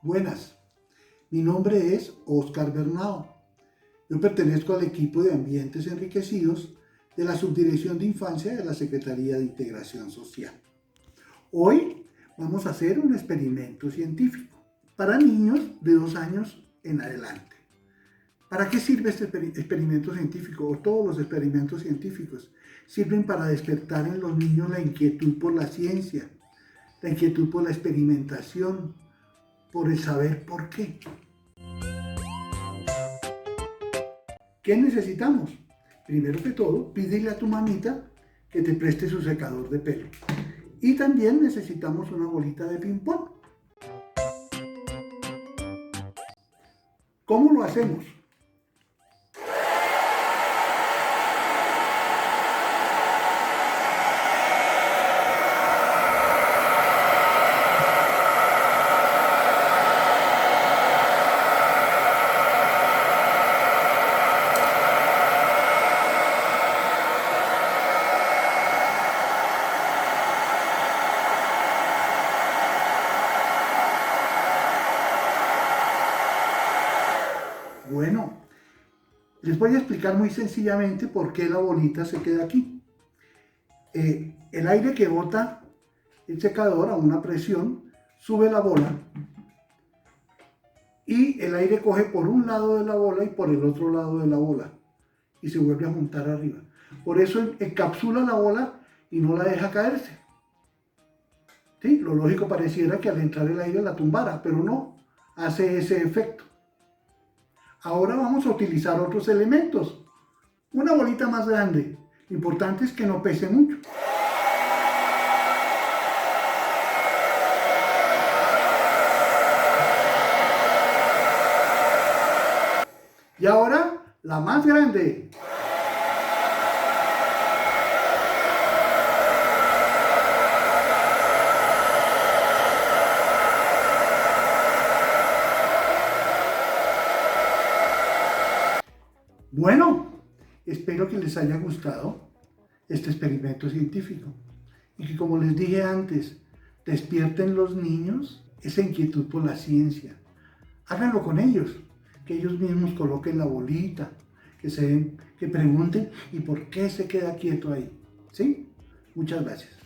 Buenas, mi nombre es Oscar Bernao. Yo pertenezco al equipo de Ambientes Enriquecidos de la Subdirección de Infancia de la Secretaría de Integración Social. Hoy vamos a hacer un experimento científico para niños de 2 años en adelante. ¿Para qué sirve este experimento científico o todos los experimentos científicos? Sirven para despertar en los niños la inquietud por la ciencia, la inquietud por la experimentación, por el saber por qué. ¿Qué necesitamos? Primero que todo, pídele a tu mamita que te preste su secador de pelo. Y también necesitamos una bolita de ping-pong. ¿Cómo lo hacemos? Bueno, les voy a explicar muy sencillamente por qué la bolita se queda aquí. El aire que bota el secador a una presión sube la bola y el aire coge por un lado de la bola y por el otro lado de la bola y se vuelve a juntar arriba. Por eso encapsula la bola y no la deja caerse. ¿Sí? Lo lógico pareciera que al entrar el aire la tumbara, pero no, hace ese efecto. Ahora vamos a utilizar otros elementos. Una bolita más grande. Lo importante es que no pese mucho. Y ahora la más grande. Bueno, espero que les haya gustado este experimento científico y que, como les dije antes, despierten los niños esa inquietud por la ciencia. Háganlo con ellos, que ellos mismos coloquen la bolita, que pregunten ¿y por qué se queda quieto ahí? ¿Sí? Muchas gracias.